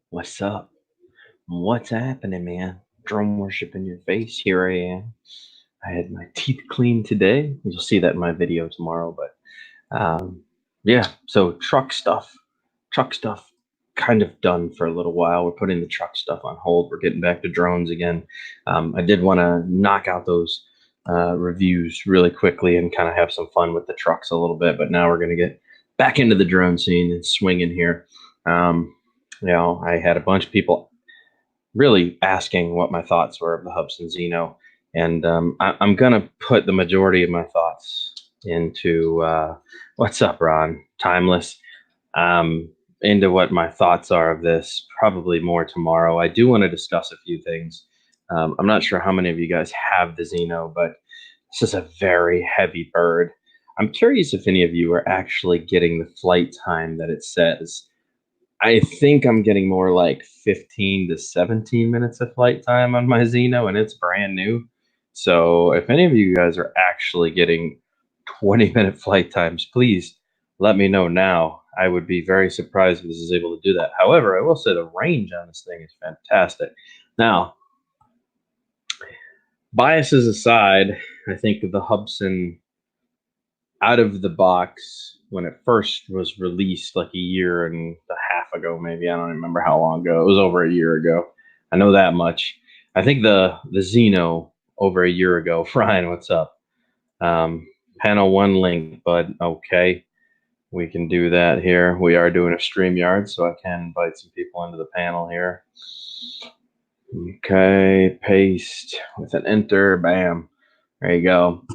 What's up? What's happening, man? Drum worship in your face. Here I am. I had my teeth cleaned today. You'll see that in my video tomorrow. But yeah, so truck stuff kind of done for a little while. We're putting the truck stuff on hold. We're getting back to drones again. I did want to knock out those reviews really quickly and kind of have some fun with the trucks a little bit. But now we're going to get back into the drone scene and swinging here. I had a bunch of people really asking what my thoughts were of the Hubsan Zino, and I'm going to put the majority of my thoughts into what's up, Ron? Timeless. Into what my thoughts are of this, probably more tomorrow. I do want to discuss a few things. I'm not sure how many of you guys have the Zino, but this is a very heavy bird. I'm curious if any of you are actually getting the flight time that it says. I think I'm getting more like 15 to 17 minutes of flight time on my Zino, and it's brand new. So if any of you guys are actually getting 20-minute flight times, please let me know now. I would be very surprised if this is able to do that. However, I will say the range on this thing is fantastic. Now, biases aside, I think the Hubsan out of the box, when it first was released like a year and a half ago, maybe, I don't remember how long ago. It was over a year ago. I know that much. I think the Zino over a year ago. Ryan, what's up? Panel 1 link, bud. Okay. We can do that here. We are doing a StreamYard, so I can invite some people into the panel here. Okay, paste with an enter. Bam. There you go.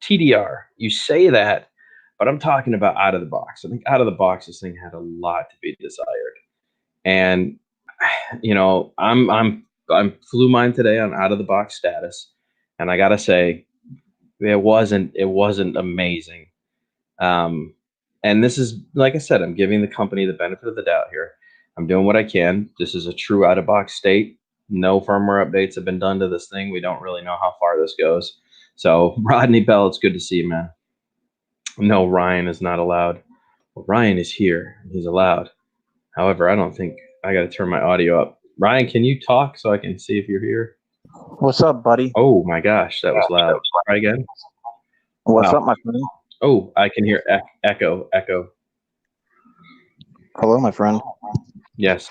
TDR, you say that, but I'm talking about out of the box. I think out of the box, this thing had a lot to be desired. And I'm flew mine today on out of the box status, and I gotta say, it wasn't amazing. And this is, like I said, I'm giving the company the benefit of the doubt here. I'm doing what I can. This is a true out of box state. No firmware updates have been done to this thing. We don't really know how far this goes. So Rodney Bell, it's good to see you, man. No, Ryan is not allowed. Well, Ryan is here. He's allowed. However, I don't think I got to turn my audio up. Ryan, can you talk so I can see if you're here? What's up, buddy? Oh my gosh, that was loud. Try again. What's up, my friend? Oh, I can hear echo. Hello, my friend. Yes.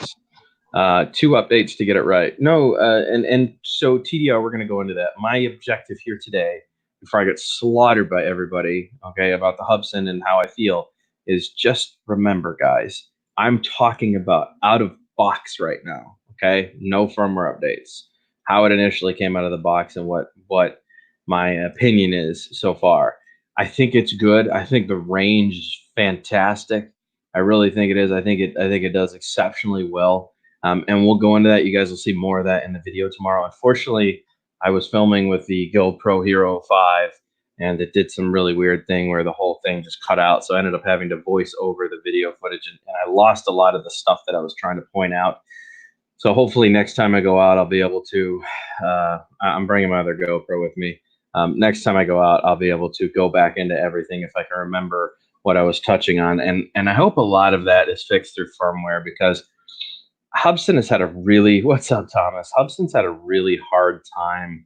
2 updates to get it right. No, and so TDR, we're going to go into that. My objective here today, before I get slaughtered by everybody, okay, about the Hubsan and how I feel, is just remember, guys, I'm talking about out of box right now, okay? No firmware updates. How it initially came out of the box and what my opinion is so far. I think it's good. I think the range is fantastic. I really think it is. I think it does exceptionally well. And we'll go into that. You guys will see more of that in the video tomorrow. Unfortunately, I was filming with the GoPro Hero 5, and it did some really weird thing where the whole thing just cut out. So I ended up having to voice over the video footage, and I lost a lot of the stuff that I was trying to point out. So hopefully next time I go out, I'll be able to, I'm bringing my other GoPro with me. Next time I go out, I'll be able to go back into everything if I can remember what I was touching on. And I hope a lot of that is fixed through firmware, because Hubsan has had a really, what's up, Thomas? Hubsan's had a really hard time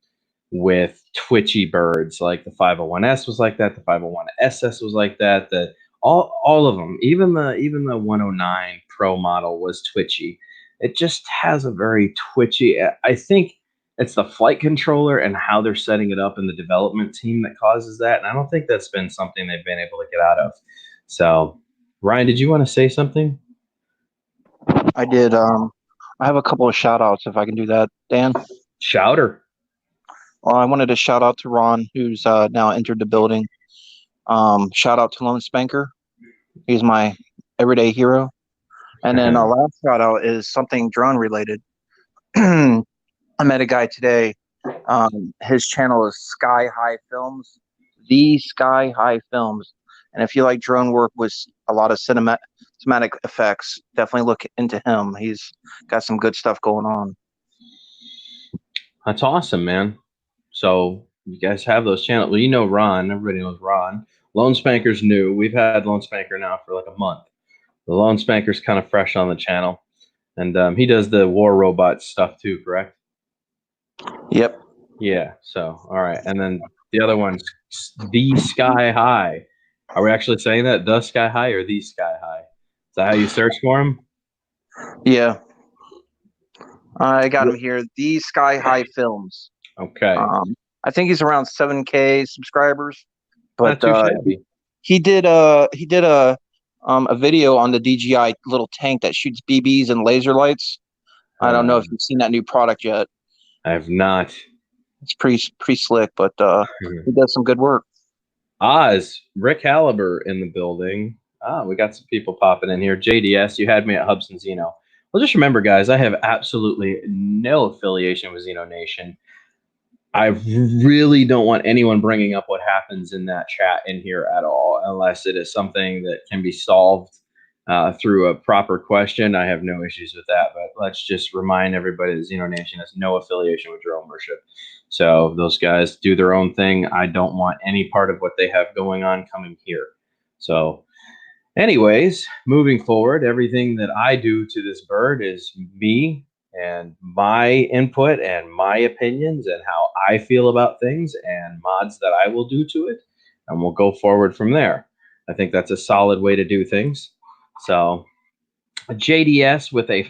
with twitchy birds. Like the 501S was like that. The 501SS was like that. All of them, even the 109 Pro model was twitchy. It just has a very twitchy. I think it's the flight controller and how they're setting it up in the development team that causes that. And I don't think that's been something they've been able to get out of. So, Ryan, did you want to say something? I did. I have a couple of shout outs if I can do that, Dan. Shouter. Well, I wanted to shout out to Ron, who's now entered the building. Shout out to Lone Spanker. He's my everyday hero. And then our last shout out is something drone related. I met a guy today. His channel is Sky High Films, the Sky High Films. And if you like drone work with a lot of cinematic effects, definitely look into him. He's got some good stuff going on. That's awesome, man. So You guys have those channels. Well, you know Ron. Everybody knows Ron. Lone Spanker's new. We've had Lone Spanker now for like a month. The Lone Spanker's kind of fresh on the channel. And he does the War Robot stuff too, correct? Yep. Yeah. So, all right. And then the other one's The Sky High. Are we actually saying that? The Sky High or The Sky High? Is that how you search for him? Yeah. I got him here. The Sky High Films. Okay. I think he's around 7K subscribers, but Not too shabby. he did a video on the DJI little tank that shoots BBs and laser lights. I don't know if you've seen that new product yet. I have not. It's pretty slick, but he does some good work. Oz, Rick Halliber in the building. We got some people popping in here. JDS, you had me at Hubsan Zino. Well, just remember, guys, I have absolutely no affiliation with Zeno Nation. I really don't want anyone bringing up what happens in that chat in here at all, unless it is something that can be solved through a proper question. I have no issues with that, but let's just remind everybody that Zeno Nation has no affiliation with drone worship. So those guys do their own thing. I don't want any part of what they have going on coming here. So anyways, moving forward, everything that I do to this bird is me and my input and my opinions and how I feel about things and mods that I will do to it. And we'll go forward from there. I think that's a solid way to do things. So JDS with a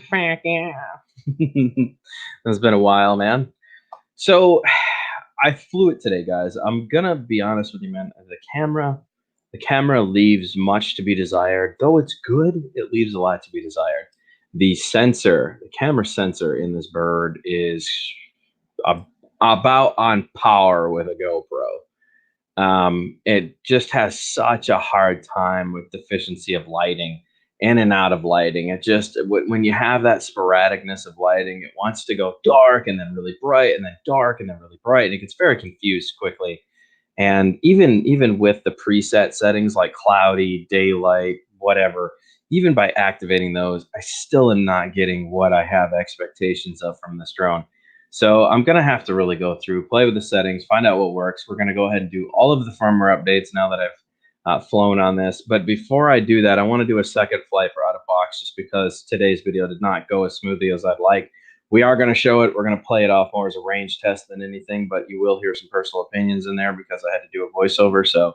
it's been a while, man. So I flew it today, guys. I'm gonna be honest with you, man. The camera leaves much to be desired. Though it's good, it leaves a lot to be desired. The sensor, the camera sensor in this bird is about on par with a GoPro. It just has such a hard time with the efficiency of lighting, in and out of lighting. It just, when you have that sporadicness of lighting, it wants to go dark and then really bright and then dark and then really bright, and it gets very confused quickly. And even with the preset settings like cloudy, daylight, whatever, even by activating those, I still am not getting what I have expectations of from this drone. So I'm going to have to really go through, play with the settings, find out what works. We're going to go ahead and do all of the firmware updates now that I've flown on this. But before I do that, I want to do a second flight for out of box, just because today's video did not go as smoothly as I'd like. We are going to show it. We're going to play it off more as a range test than anything, but you will hear some personal opinions in there because I had to do a voiceover. So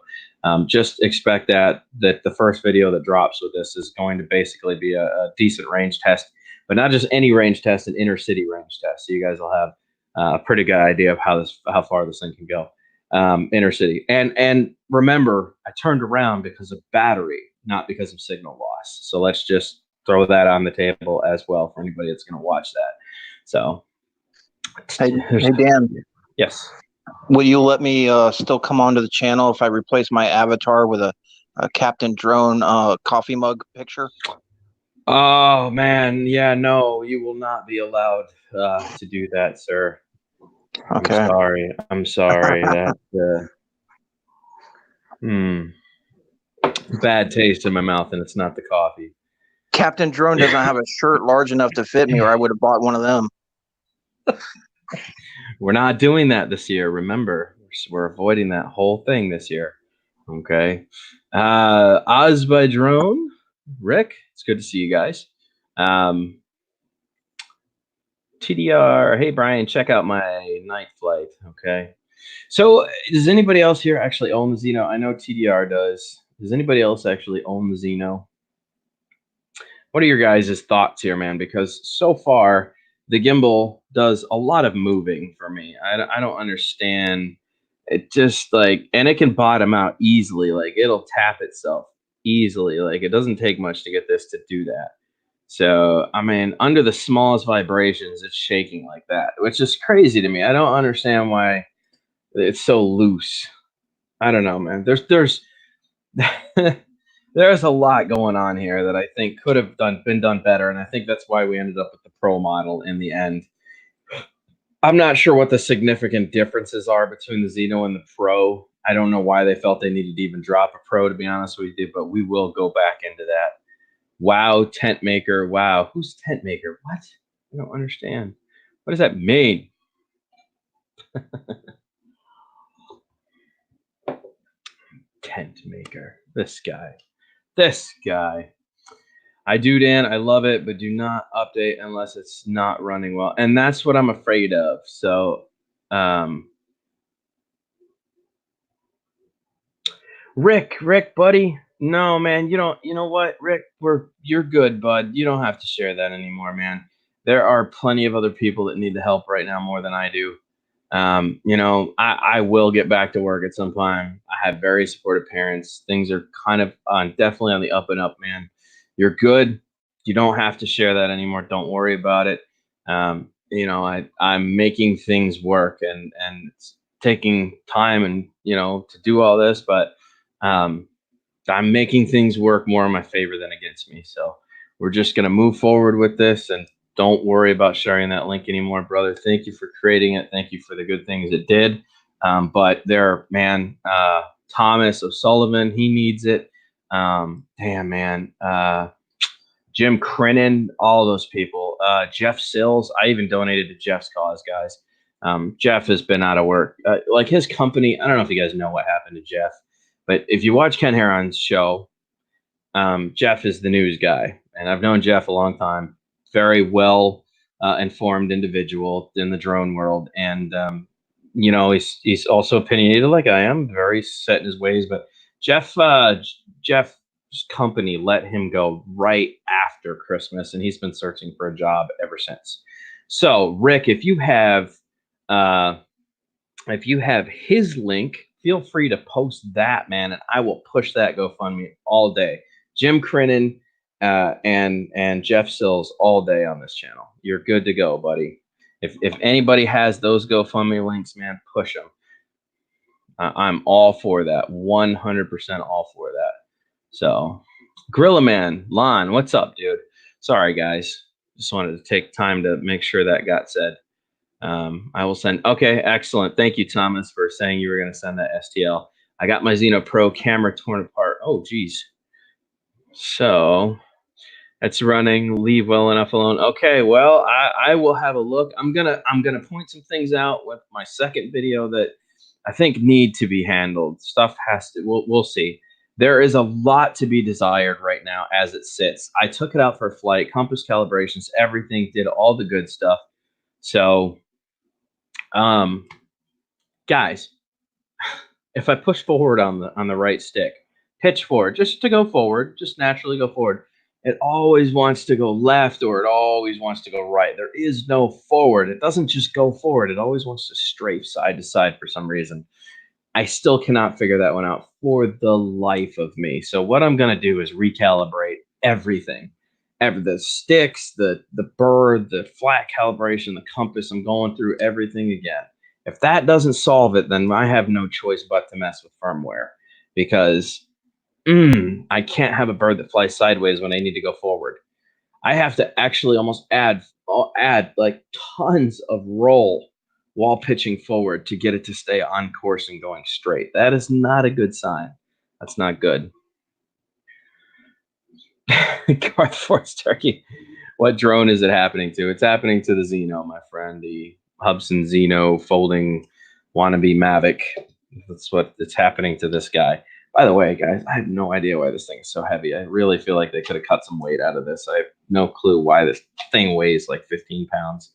just expect that the first video that drops with this is going to basically be a decent range test, but not just any range test, an inner city range test. So you guys will have a pretty good idea of how far this thing can go. Inner city. And remember, I turned around because of battery, not because of signal loss. So let's just throw that on the table as well for anybody that's going to watch that. So, hey Dan. Yes. Will you let me still come onto the channel if I replace my avatar with a Captain Drone coffee mug picture? Oh man, yeah, no, you will not be allowed to do that, sir. Okay. I'm sorry. That bad taste in my mouth, and it's not the coffee. Captain Drone doesn't have a shirt large enough to fit me, or I would have bought one of them. We're not doing that this year. Remember, we're avoiding that whole thing this year. Okay. Oz by Drone, Rick, it's good to see you guys. TDR, hey Brian, check out my night flight. Okay. So does anybody else here actually own the Zino? I know TDR does. Does anybody else actually own the Zino? What are your guys' thoughts here, man? Because so far, the gimbal does a lot of moving for me. I don't understand. It just like, and it can bottom out easily. Like it'll tap itself easily. Like it doesn't take much to get this to do that. So, I mean, under the smallest vibrations, it's shaking like that, which is crazy to me. I don't understand why it's so loose. I don't know, man. There's there's a lot going on here that I think could have been done better, and I think that's why we ended up with the Pro model in the end. I'm not sure what the significant differences are between the Zino and the Pro. I don't know why they felt they needed to even drop a Pro, to be honest with you, but we will go back into that. Wow, tent maker. Wow, who's tent maker? What? I don't understand. What does that mean? Content maker. This guy. I do, Dan. I love it, but do not update unless it's not running well. And that's what I'm afraid of. So, Rick, buddy. No, man, you know what, Rick, you're good, bud. You don't have to share that anymore, man. There are plenty of other people that need the help right now more than I do. I will get back to work at some time. I have very supportive parents. Things are kind of definitely on the up and up, man. You're good. You don't have to share that anymore. Don't worry about it. I'm making things work and it's taking time and, to do all this, but I'm making things work more in my favor than against me. So we're just going to move forward with this and don't worry about sharing that link anymore, brother. Thank you for creating it. Thank you for the good things it did. But there, man, Thomas O'Sullivan, he needs it. Damn, man. Jim Crennan, all those people. Jeff Sills, I even donated to Jeff's cause, guys. Jeff has been out of work. Like his company, I don't know if you guys know what happened to Jeff, but if you watch Ken Heron's show, Jeff is the news guy. And I've known Jeff a long time. Very well informed individual in the drone world. And, he's also opinionated like I am, very set in his ways. But Jeff's company let him go right after Christmas, and he's been searching for a job ever since. So, Rick, if you have his link, feel free to post that, man, and I will push that GoFundMe all day. Jim Crennan and Jeff Sills all day on this channel. You're good to go, buddy. If anybody has those GoFundMe links, man, push them. I'm all for that. 100% all for that. So, Gorilla Man, Lon, what's up, dude? Sorry, guys. Just wanted to take time to make sure that got said. I will send. Okay, excellent. Thank you, Thomas, for saying you were going to send that STL. I got my Zino Pro camera torn apart. Oh, geez. So it's running. Leave well enough alone. Okay, well, I will have a look. I'm gonna point some things out with my second video that I think need to be handled. Stuff has to. We'll see. There is a lot to be desired right now as it sits. I took it out for a flight, compass calibrations, everything, did all the good stuff. So, guys, if I push forward on the right stick, pitch forward, just to go forward, just naturally go forward, it always wants to go left or it always wants to go right. There is no forward. It doesn't just go forward. It always wants to strafe side to side for some reason. I still cannot figure that one out for the life of me. So what I'm going to do is recalibrate everything. The sticks, the burr, the flat calibration, the compass. I'm going through everything again. If that doesn't solve it, then I have no choice but to mess with firmware because I can't have a bird that flies sideways when I need to go forward. I have to actually almost add like tons of roll while pitching forward to get it to stay on course and going straight. That is not a good sign. That's not good. Garth Force Turkey. What drone is it happening to? It's happening to the Zino, my friend, the Hubsan Zino folding wannabe Mavic. That's what it's happening to this guy. By the way, guys, I have no idea why this thing is so heavy. I really feel like they could have cut some weight out of this. I have no clue why this thing weighs like 15 pounds.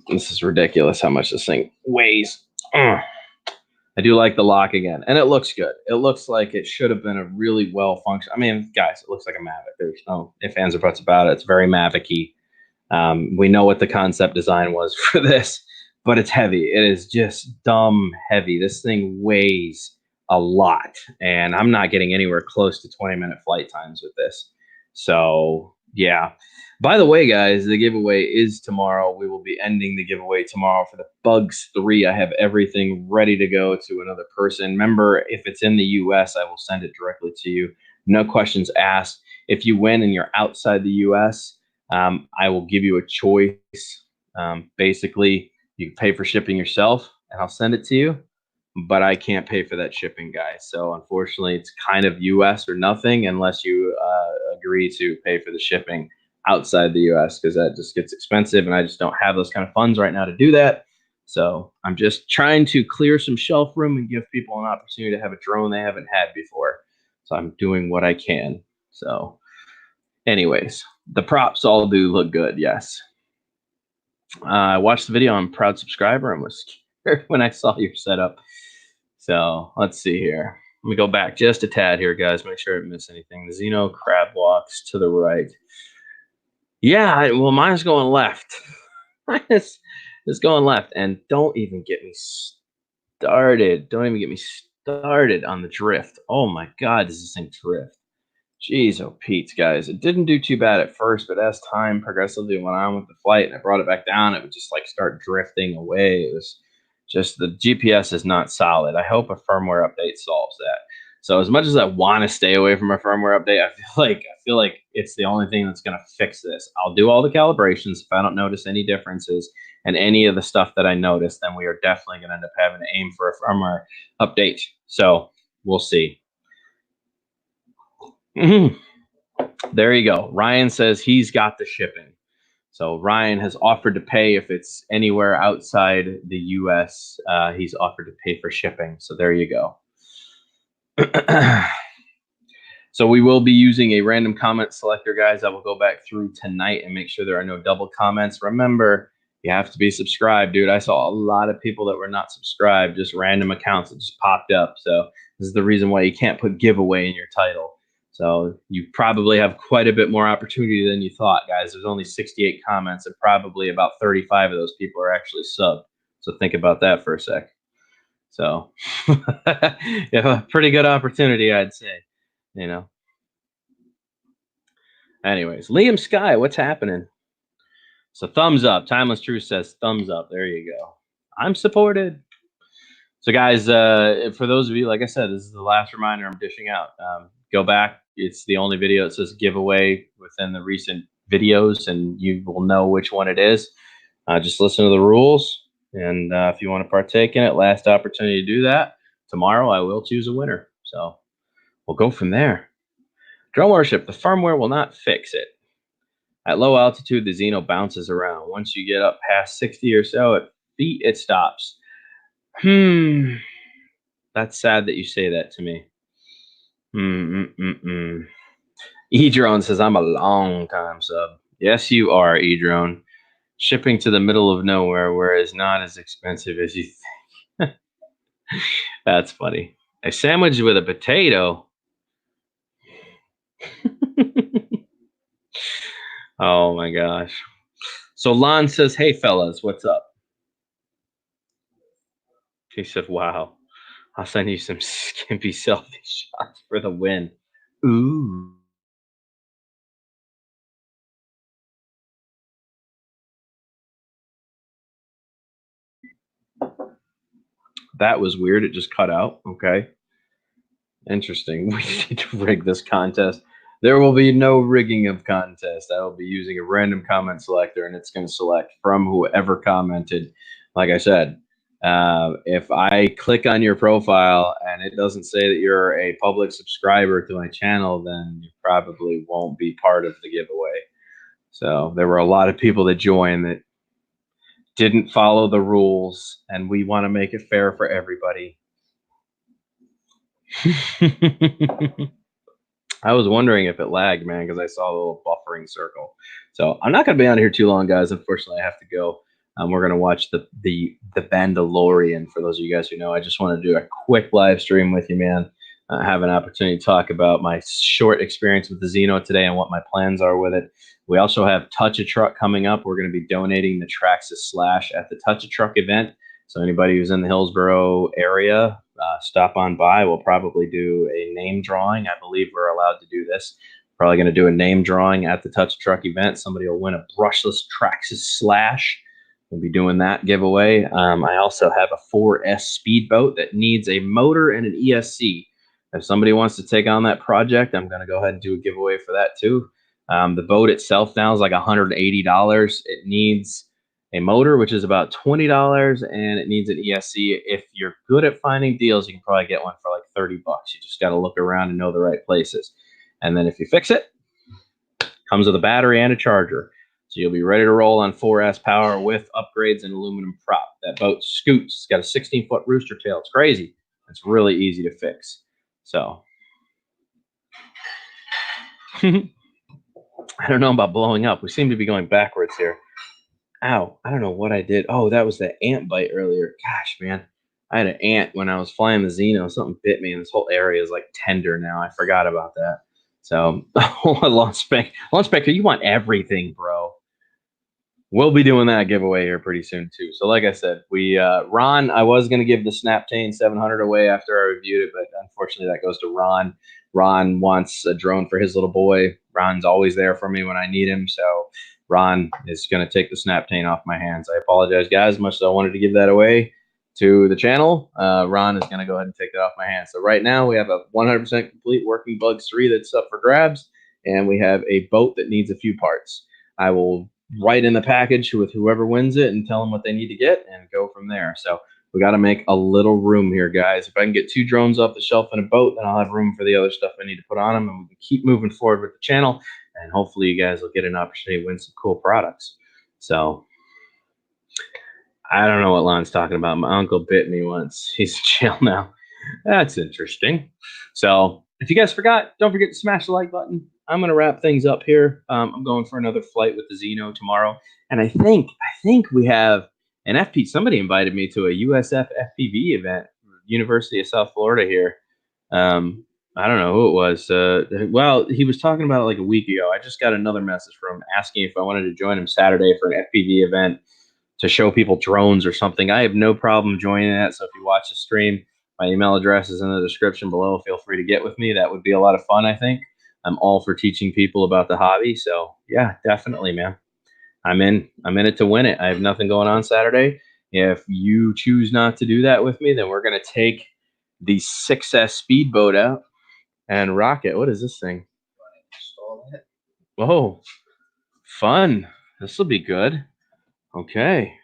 This is ridiculous how much this thing weighs. I do like the lock again, and it looks good. It looks like it should have been a really well-functioned. I mean, guys, it looks like a Mavic. There's no ifs, ands, or buts about it. It's very Mavic-y. We know what the concept design was for this, but it's heavy. It is just dumb heavy. This thing weighs a lot, and I'm not getting anywhere close to 20-minute flight times with this. So, yeah. By the way, guys, the giveaway is tomorrow. We will be ending the giveaway tomorrow for the Bugs 3. I have everything ready to go to another person. Remember, if it's in the U.S., I will send it directly to you. No questions asked. If you win and you're outside the U.S., I will give you a choice. Basically, you can pay for shipping yourself, and I'll send it to you. But I can't pay for that shipping, guys. So, unfortunately, it's kind of U.S. or nothing unless you agree to pay for the shipping outside the U.S. because that just gets expensive, and I just don't have those kind of funds right now to do that. So I'm just trying to clear some shelf room and give people an opportunity to have a drone they haven't had before. So I'm doing what I can. So anyways, the props all do look good, yes. I watched the video. I'm a proud subscriber and was scared when I saw your setup. So let's see here. Let me go back just a tad here, guys. Make sure I didn't miss anything. The Zino crab walks to the right. Yeah, well, mine's going left. Mine is going left. And don't even get me started. Don't even get me started on the drift. Oh my God, does this thing drift? Jeez, oh Pete, guys. It didn't do too bad at first, but as time progressively went on with the flight and I brought it back down, it would just like start drifting away. It was just the GPS is not solid. I hope a firmware update solves that. So as much as I want to stay away from a firmware update, I feel like it's the only thing that's going to fix this. I'll do all the calibrations. If I don't notice any differences and any of the stuff that I notice, then we are definitely going to end up having to aim for a firmware update. So we'll see. There you go. Ryan says he's got the shipping. So Ryan has offered to pay if it's anywhere outside the US. He's offered to pay for shipping. So there you go. So we will be using a random comment selector, guys. I will go back through tonight and make sure there are no double comments. Remember, you have to be subscribed, dude. I saw a lot of people that were not subscribed, just random accounts that just popped up. So this is the reason why you can't put giveaway in your title. So you probably have quite a bit more opportunity than you thought, guys. There's only 68 comments, and probably about 35 of those people are actually subbed. So think about that for a sec. So you have a pretty good opportunity, I'd say. You know. Anyways, Liam Sky, what's happening? So thumbs up. Timeless Truth says thumbs up. There you go. I'm supported. So guys, for those of you, like I said, this is the last reminder I'm dishing out. Go back. It's the only video that says giveaway within the recent videos, and you will know which one it is. Just listen to the rules, and if you want to partake in it, last opportunity to do that. Tomorrow I will choose a winner. So we'll go from there. Drone worship, the firmware will not fix it. At low altitude, the Zino bounces around. Once you get up past 60 or so at feet, it stops. That's sad that you say that to me. E-Drone says, I'm a long time sub. Yes, you are, E-Drone. Shipping to the middle of nowhere where it's not as expensive as you think. That's funny. A sandwich with a potato. Oh my gosh. So Lon says, hey fellas, what's up? He said, wow. I'll send you some skimpy selfie shots for the win. Ooh. That was weird. It just cut out. Okay. Interesting. We need to rig this contest. There will be no rigging of contest. I will be using a random comment selector, and it's going to select from whoever commented. Like I said, if I click on your profile and it doesn't say that you're a public subscriber to my channel, then you probably won't be part of the giveaway. So there were a lot of people that joined that didn't follow the rules, and we want to make it fair for everybody. I was wondering if it lagged, man, because I saw a little buffering circle. So I'm not going to be on here too long, guys. Unfortunately, I have to go. We're going to watch the Mandalorian. For those of you guys who know, I just want to do a quick live stream with you, man. Have an opportunity to talk about my short experience with the Zino today and what my plans are with it. We also have Touch a Truck coming up. We're going to be donating the Traxxas Slash at the Touch a Truck event. So anybody who's in the Hillsboro area, stop on by. We'll probably do a name drawing. I believe we're allowed to do this. Probably going to do a name drawing at the Touch a Truck event. Somebody will win a brushless Traxxas Slash. We'll be doing that giveaway. I also have a 4S speedboat that needs a motor and an ESC. If somebody wants to take on that project, I'm going to go ahead and do a giveaway for that too. The boat itself now is like $180. It needs a motor, which is about $20, and it needs an ESC. If you're good at finding deals, you can probably get one for like $30. You just got to look around and know the right places. And then if you fix it, comes with a battery and a charger. So you'll be ready to roll on 4S power with upgrades and aluminum prop. That boat scoots. It's got a 16-foot rooster tail. It's crazy. It's really easy to fix. So I don't know about blowing up. We seem to be going backwards here. Ow. I don't know what I did. Oh, that was the ant bite earlier. Gosh, man. I had an ant when I was flying the Zino. Something bit me, and this whole area is like tender now. I forgot about that. So, Launch Spectre, you want everything, bro. We'll be doing that giveaway here pretty soon too. So like I said, Ron, I was going to give the Snaptane 700 away after I reviewed it, but unfortunately that goes to Ron. Ron wants a drone for his little boy. Ron's always there for me when I need him. So Ron is going to take the Snaptane off my hands. I apologize, guys, much as I wanted to give that away to the channel. Ron is going to go ahead and take that off my hands. So right now we have a 100% complete working Bugs 3 that's up for grabs, and we have a boat that needs a few parts. I will write in the package with whoever wins it and tell them what they need to get and go from there. So we got to make a little room here, guys. If I can get 2 drones off the shelf in a boat, then I'll have room for the other stuff I need to put on them, and we can keep moving forward with the channel, and hopefully you guys will get an opportunity to win some cool products. So I don't know what Lon's talking about. My uncle bit me once. He's in jail now. That's interesting. So if you guys forgot, don't forget to smash the like button. I'm going to wrap things up here. I'm going for another flight with the Zino tomorrow. And I think we have an FP. Somebody invited me to a USF FPV event, University of South Florida here. I don't know who it was. Well, he was talking about it like a week ago. I just got another message from him asking if I wanted to join him Saturday for an FPV event to show people drones or something. I have no problem joining that. So if you watch the stream, my email address is in the description below. Feel free to get with me. That would be a lot of fun, I think. I'm all for teaching people about the hobby. So yeah, definitely, man. I'm in it to win it. I have nothing going on Saturday. If you choose not to do that with me, then we're going to take the 6S speedboat out and rock it. What is this thing? Oh, fun. This will be good. Okay.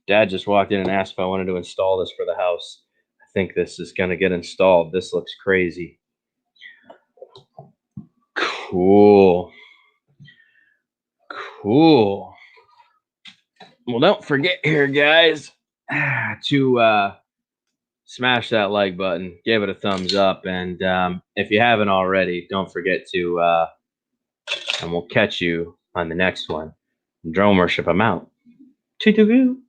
Dad just walked in and asked if I wanted to install this for the house. I think this is going to get installed. This looks crazy. Cool. Cool. Well, don't forget here, guys, to smash that like button, give it a thumbs up, and if you haven't already, don't forget to, and we'll catch you on the next one. Drone Worship, I'm out. Toot-toot.